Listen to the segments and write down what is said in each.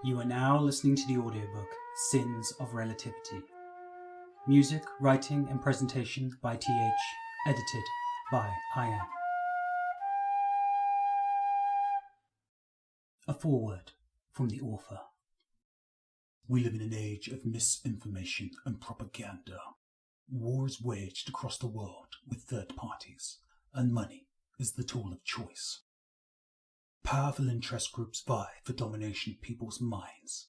You are now listening to the audiobook Sins of Relativity. Music, writing and presentation by TH. Edited by IM. A foreword from the author. We live in an age of misinformation and propaganda. War is waged across the world with third parties, and money is the tool of choice. Powerful interest groups vie for domination of people's minds,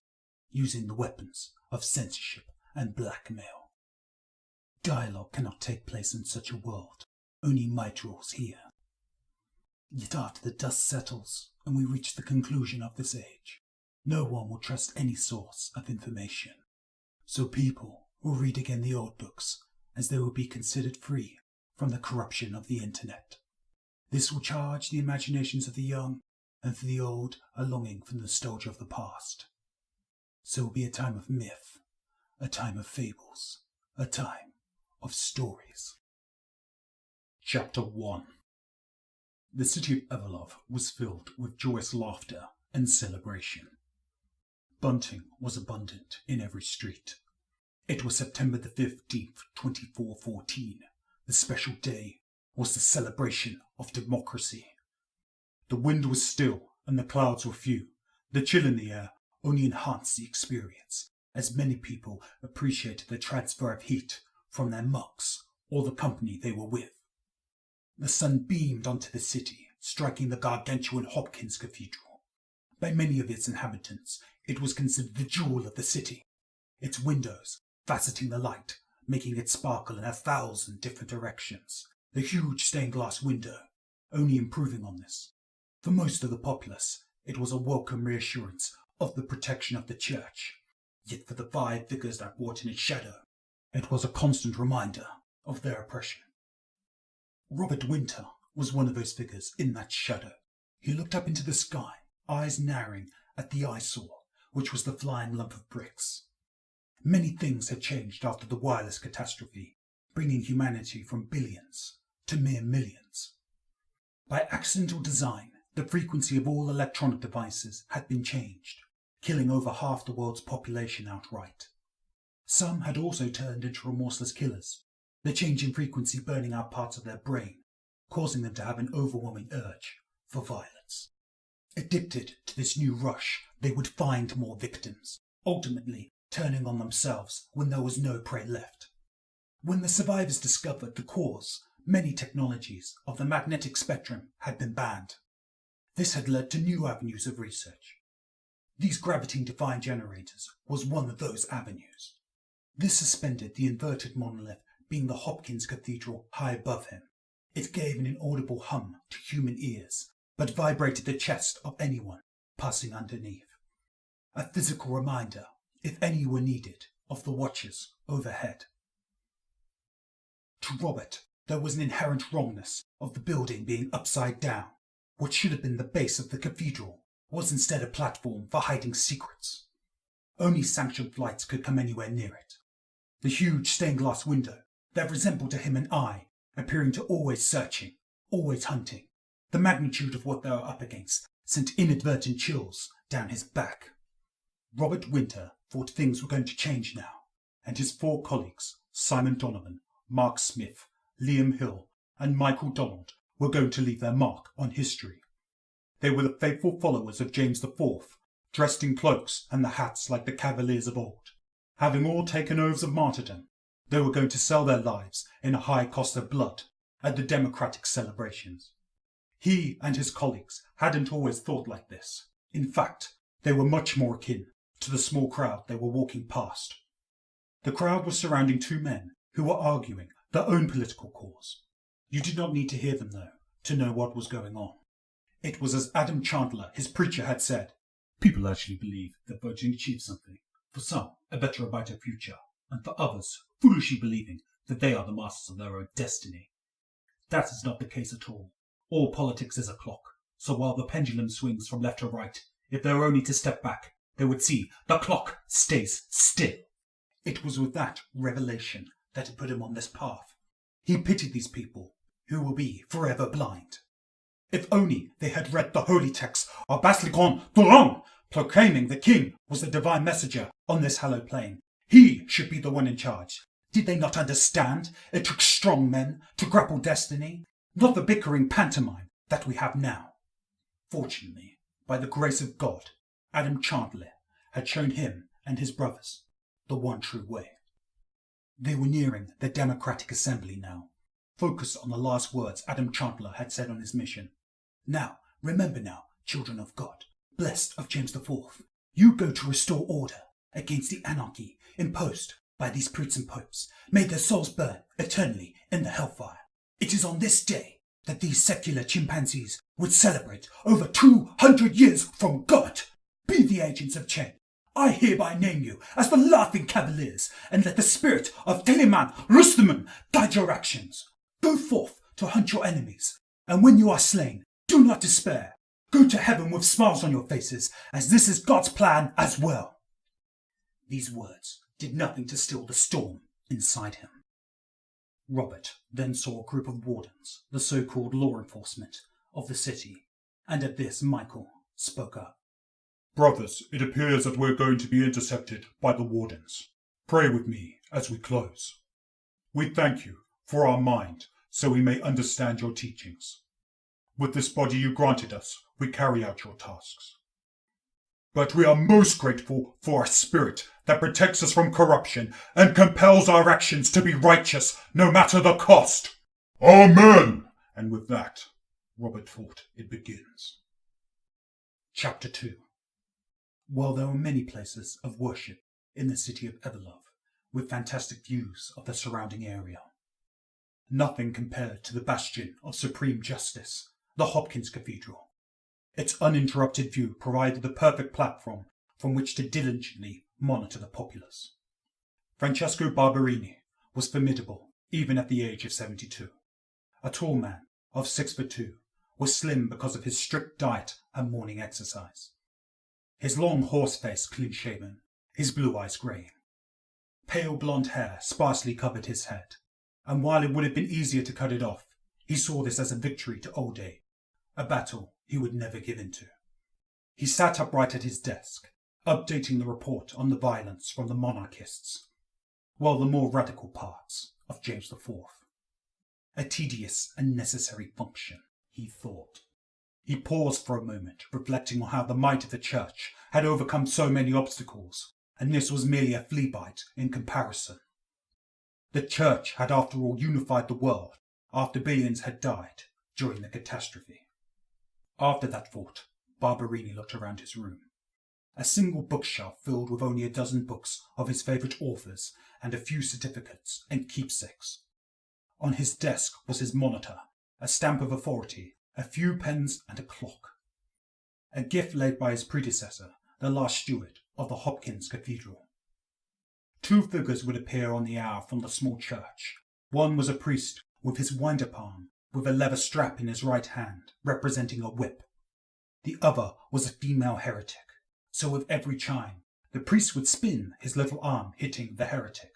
using the weapons of censorship and blackmail. Dialogue cannot take place in such a world. Only might rules here. Yet after the dust settles and we reach the conclusion of this age, no one will trust any source of information. So people will read again the old books, as they will be considered free from the corruption of the internet. This will charge the imaginations of the young, and for the old, a longing for the nostalgia of the past. So it will be a time of myth, a time of fables, a time of stories. Chapter 1. The city of Evelov was filled with joyous laughter and celebration. Bunting was abundant in every street. It was September the 15th, 2414. The special day was the celebration of democracy. The wind was still and the clouds were few. The chill in the air only enhanced the experience, as many people appreciated the transfer of heat from their mugs or the company they were with. The sun beamed onto the city, striking the gargantuan Hopkins Cathedral. By many of its inhabitants, it was considered the jewel of the city, its windows faceting the light, making it sparkle in 1,000 different directions, the huge stained glass window only improving on this. For most of the populace, it was a welcome reassurance of the protection of the church. Yet for the 5 figures that walked in its shadow, it was a constant reminder of their oppression. Robert Winter was one of those figures in that shadow. He looked up into the sky, eyes narrowing at the eyesore, which was the flying lump of bricks. Many things had changed after the wireless catastrophe, bringing humanity from billions to mere millions. By accidental design, the frequency of all electronic devices had been changed, killing over half the world's population outright. Some had also turned into remorseless killers, the change in frequency burning out parts of their brain, causing them to have an overwhelming urge for violence. Addicted to this new rush, they would find more victims, ultimately turning on themselves when there was no prey left. When the survivors discovered the cause, many technologies of the magnetic spectrum had been banned. This had led to new avenues of research. These gravity-defying generators was one of those avenues. This suspended the inverted monolith being the Hopkins Cathedral high above him. It gave an inaudible hum to human ears, but vibrated the chest of anyone passing underneath. A physical reminder, if any were needed, of the watchers overhead. To Robert, there was an inherent wrongness of the building being upside down. What should have been the base of the cathedral was instead a platform for hiding secrets. Only sanctioned flights could come anywhere near it. The huge stained glass window that resembled to him an eye, appearing to always searching, always hunting. The magnitude of what they were up against sent inadvertent chills down his back. Robert Winter thought things were going to change now, and his 4 colleagues, Simon Donovan, Mark Smith, Liam Hill, and Michael Donald, were going to leave their mark on history. They were the faithful followers of James IV, dressed in cloaks and the hats like the cavaliers of old. Having all taken oaths of martyrdom, they were going to sell their lives in a high cost of blood at the democratic celebrations. He and his colleagues hadn't always thought like this. In fact, they were much more akin to the small crowd they were walking past. The crowd was surrounding 2 men who were arguing their own political cause. You did not need to hear them, though, to know what was going on. It was as Adam Chandler, his preacher, had said. People actually believe that voting achieves something. For some, a better or brighter future, and for others, foolishly believing that they are the masters of their own destiny. That is not the case at all. All politics is a clock, so while the pendulum swings from left to right, if they were only to step back, they would see the clock stays still. It was with that revelation that had put him on this path. He pitied these people, who will be forever blind. If only they had read the holy text of Basilican Durand, proclaiming the king was the divine messenger on this hallowed plain. He should be the one in charge. Did they not understand? It took strong men to grapple destiny, not the bickering pantomime that we have now. Fortunately, by the grace of God, Adam Chandler had shown him and his brothers the one true way. They were nearing the Democratic Assembly now, focused on the last words Adam Chandler had said on his mission. Now, remember now, children of God, blessed of James IV, you go to restore order against the anarchy imposed by these priests and popes. May their souls burn eternally in the hellfire. It is on this day that these secular chimpanzees would celebrate over 200 years from God. Be the agents of change. I hereby name you as the laughing cavaliers, and let the spirit of Teleman Rustaman guide your actions. Go forth to hunt your enemies, and when you are slain, do not despair. Go to heaven with smiles on your faces, as this is God's plan as well. These words did nothing to still the storm inside him. Robert then saw a group of wardens, the so-called law enforcement of the city, and at this Michael spoke up. Brothers, it appears that we're going to be intercepted by the wardens. Pray with me as we close. We thank you for our mind, so we may understand your teachings. With this body you granted us, we carry out your tasks. But we are most grateful for our spirit that protects us from corruption and compels our actions to be righteous no matter the cost. Amen! And with that, Robert thought it begins. Chapter 2. While there were many places of worship in the city of Everlove, with fantastic views of the surrounding area, nothing compared to the bastion of supreme justice, the Hopkins Cathedral. Its uninterrupted view provided the perfect platform from which to diligently monitor the populace. Francesco Barberini was formidable even at the age of 72. A tall man of 6'2", was slim because of his strict diet and morning exercise. His long horse face clean-shaven, his blue eyes greying. Pale blonde hair sparsely covered his head, and while it would have been easier to cut it off, he saw this as a victory to old age, a battle he would never give in to. He sat upright at his desk, updating the report on the violence from the monarchists, while the more radical parts of James IV. A tedious and necessary function, he thought. He paused for a moment, reflecting on how the might of the church had overcome so many obstacles, and this was merely a flea bite in comparison. The church had after all unified the world after billions had died during the catastrophe. After that thought, Barberini looked around his room. A single bookshelf filled with only a dozen books of his favourite authors and a few certificates and keepsakes. On his desk was his monitor, a stamp of authority, a few pens and a clock. A gift laid by his predecessor, the last steward of the Hopkins Cathedral. Two figures would appear on the hour from the small church. One was a priest with his winder palm, with a leather strap in his right hand, representing a whip. The other was a female heretic, so with every chime, the priest would spin his little arm hitting the heretic.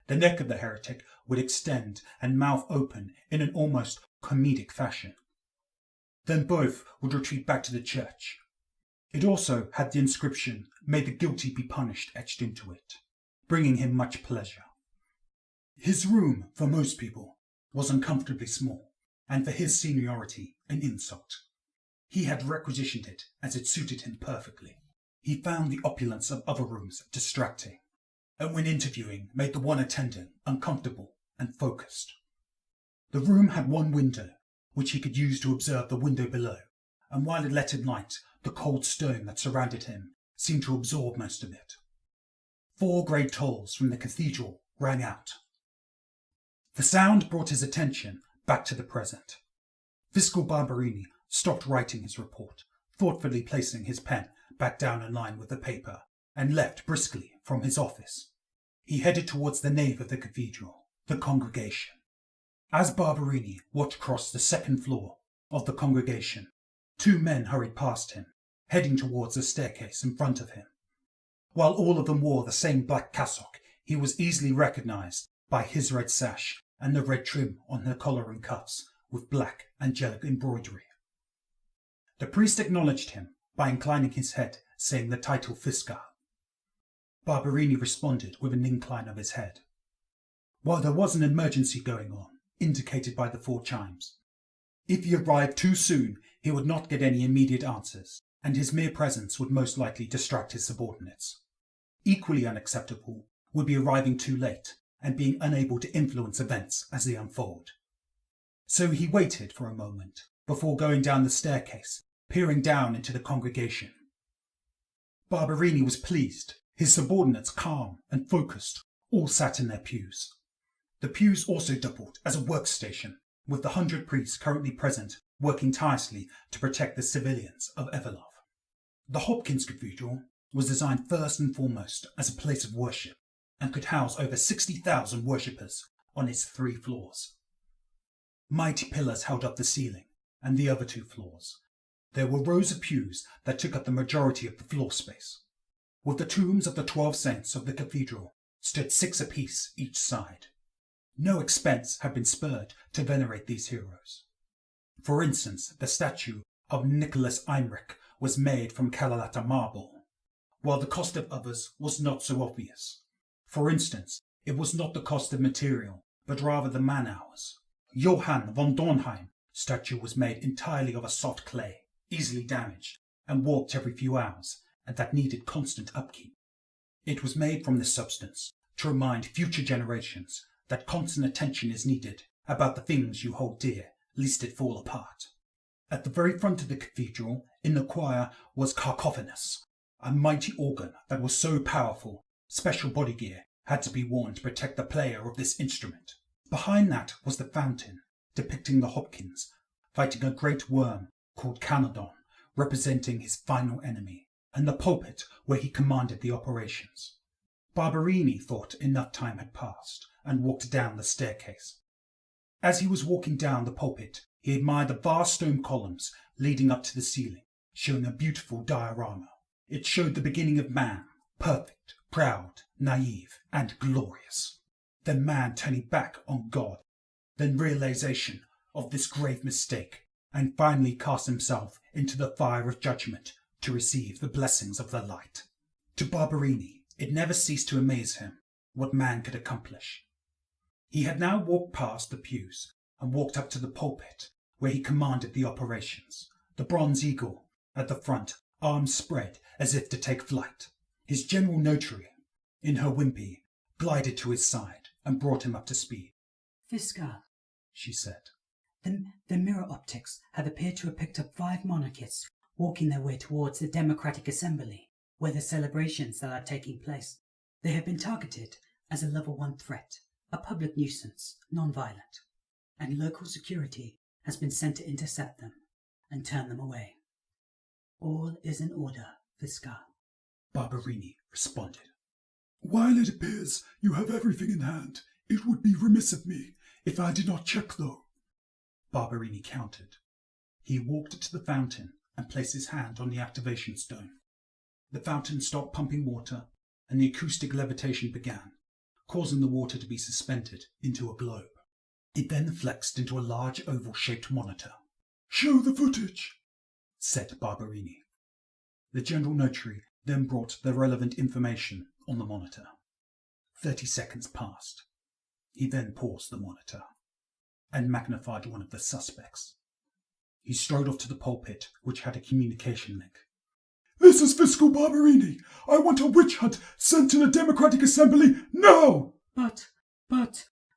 The neck of the heretic would extend and mouth open in an almost comedic fashion. Then both would retreat back to the church. It also had the inscription, "May the guilty be punished," etched into it, bringing him much pleasure. His room, for most people, was uncomfortably small, and for his seniority, an insult. He had requisitioned it as it suited him perfectly. He found the opulence of other rooms distracting, and when interviewing made the one attendant uncomfortable and focused. The room had one window, which he could use to observe the window below, and while it let in light, the cold stone that surrounded him seemed to absorb most of it. 4 great tolls from the cathedral rang out. The sound brought his attention back to the present. Fiscal Barberini stopped writing his report, thoughtfully placing his pen back down in line with the paper, and left briskly from his office. He headed towards the nave of the cathedral, the congregation. As Barberini walked across the second floor of the congregation, 2 men hurried past him, heading towards the staircase in front of him. While all of them wore the same black cassock, he was easily recognized by his red sash and the red trim on the collar and cuffs with black angelic embroidery. The priest acknowledged him by inclining his head saying the title Fiscal. Barberini responded with an incline of his head. While there was an emergency going on, indicated by the 4 chimes, if he arrived too soon, he would not get any immediate answers, and his mere presence would most likely distract his subordinates. Equally unacceptable would be arriving too late and being unable to influence events as they unfold. So he waited for a moment before going down the staircase, peering down into the congregation. Barberini was pleased. His subordinates, calm and focused, all sat in their pews. The pews also doubled as a workstation, with the 100 priests currently present working tirelessly to protect the civilians of Everlove. The Hopkins Cathedral was designed first and foremost as a place of worship and could house over 60,000 worshippers on its 3 floors. Mighty pillars held up the ceiling and the other 2 floors. There were rows of pews that took up the majority of the floor space. With the tombs of the 12 saints of the cathedral stood 6 apiece each side. No expense had been spared to venerate these heroes. For instance, the statue of Nicholas Imrich was made from Kalalata marble, while the cost of others was not so obvious. For instance, it was not the cost of material, but rather the man-hours. Johann von Dornheim statue was made entirely of a soft clay, easily damaged, and warped every few hours, and that needed constant upkeep. It was made from this substance to remind future generations that constant attention is needed about the things you hold dear, lest it fall apart. At the very front of the cathedral, in the choir, was Cacophonus, a mighty organ that was so powerful, special body gear had to be worn to protect the player of this instrument. Behind that was the fountain, depicting the Hopkins, fighting a great worm called Canodon, representing his final enemy, and the pulpit where he commanded the operations. Barberini thought enough time had passed, and walked down the staircase. As he was walking down the pulpit, he admired the vast stone columns leading up to the ceiling, showing a beautiful diorama. It showed the beginning of man, perfect, proud, naive, and glorious. Then man turning back on God, then realization of this grave mistake, and finally cast himself into the fire of judgment to receive the blessings of the light. To Barberini, it never ceased to amaze him what man could accomplish. He had now walked past the pews and walked up to the pulpit, where he commanded the operations. The bronze eagle at the front, arms spread as if to take flight. His general notary, in her wimpy, glided to his side and brought him up to speed. Fiscal, she said. The mirror optics have appeared to have picked up 5 monarchists walking their way towards the Democratic Assembly, where the celebrations that are taking place. They have been targeted as a level 1 threat, a public nuisance, non-violent, and local security has been sent to intercept them and turn them away. All is in order, Fiscal. Barberini responded. While it appears you have everything in hand, it would be remiss of me if I did not check, though. Barberini countered. He walked to the fountain and placed his hand on the activation stone. The fountain stopped pumping water, and the acoustic levitation began, causing the water to be suspended into a globe. It then flexed into a large oval-shaped monitor. "Show the footage," said Barberini. The general notary then brought the relevant information on the monitor. 30 seconds passed. He then paused the monitor and magnified one of the suspects. He strode off to the pulpit, which had a communication link. "This is Fiscal Barberini. I want a witch hunt sent to the Democratic Assembly now!" But...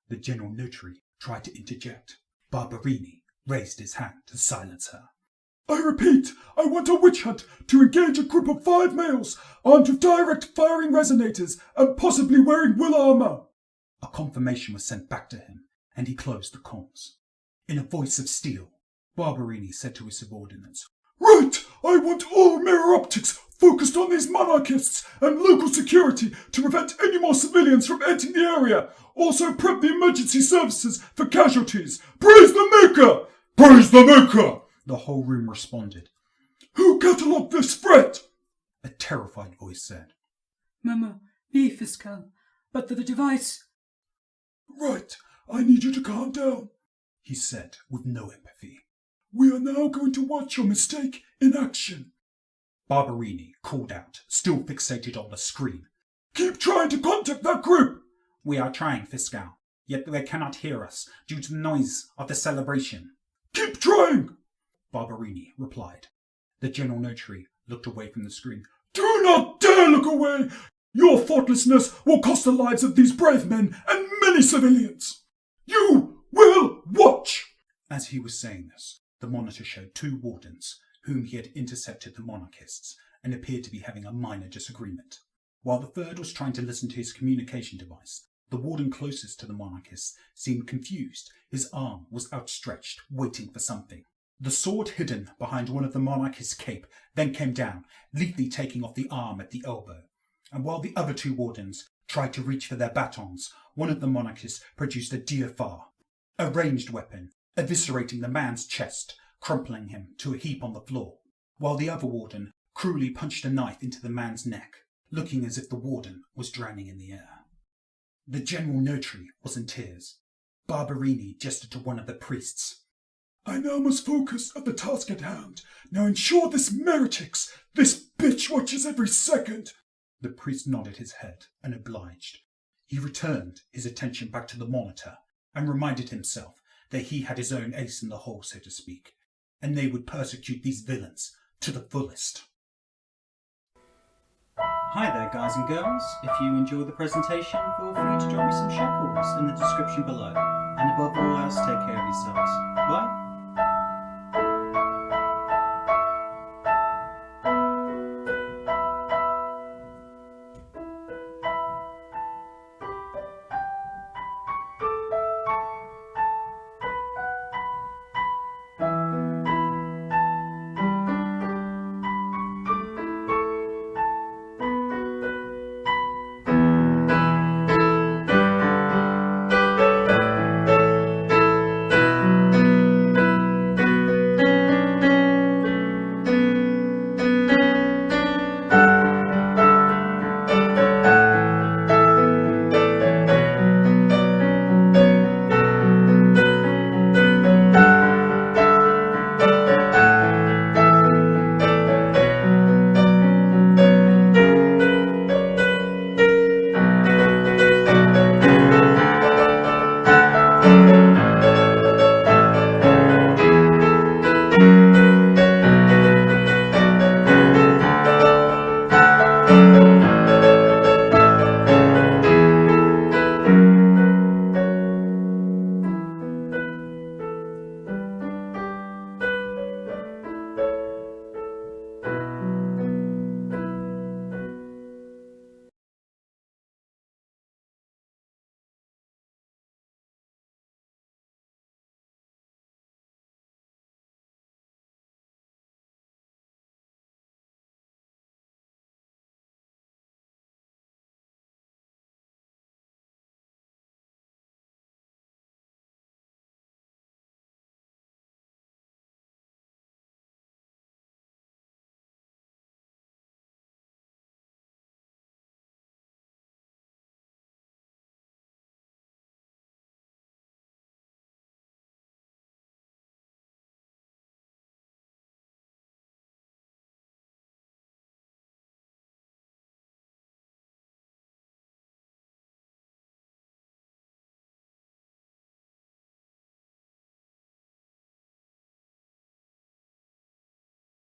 The general notary tried to interject. Barberini raised his hand to silence her. "I repeat, I want a witch hunt to engage a group of 5 males armed with direct firing resonators and possibly wearing wool armor." A confirmation was sent back to him, and he closed the comms. In a voice of steel, Barberini said to his subordinates, "Right! I want all mirror optics focused on these monarchists and local security to prevent any more civilians from entering the area. Also prep the emergency services for casualties. Praise the Maker! Praise the Maker!" The whole room responded. "Who catalogued this threat?" A terrified voice said. Me, Fiscal. But the device... "Right, I need you to calm down," he said with no empathy. "We are now going to watch your mistake in action." Barberini called out, still fixated on the screen. Keep trying to contact that group! We are trying, Fiscal, yet they cannot hear us due to the noise of the celebration. Keep trying! Barberini replied. The General Notary looked away from the screen. Do not dare look away! Your thoughtlessness will cost the lives of these brave men and many civilians! You will watch! As he was saying this, the monitor showed 2 wardens, whom he had intercepted the monarchists, and appeared to be having a minor disagreement. While the third was trying to listen to his communication device, the warden closest to the monarchists seemed confused. His arm was outstretched, waiting for something. The sword hidden behind one of the monarchist's cape then came down, lethally taking off the arm at the elbow. And while the other 2 wardens tried to reach for their batons, one of the monarchists produced a diafar, a ranged weapon, eviscerating the man's chest, crumpling him to a heap on the floor, while the other warden cruelly punched a knife into the man's neck, looking as if the warden was drowning in the air. The General Notary was in tears. Barberini gestured to one of the priests. I now must focus on the task at hand. Now ensure this meritix, this bitch watches every second. The priest nodded his head and obliged. He returned his attention back to the monitor and reminded himself that he had his own ace in the hole, so to speak, and they would persecute these villains to the fullest. Hi there, guys and girls. If you enjoyed the presentation, feel free to drop me some shekels in the description below. And above all else, take care of yourselves. Bye.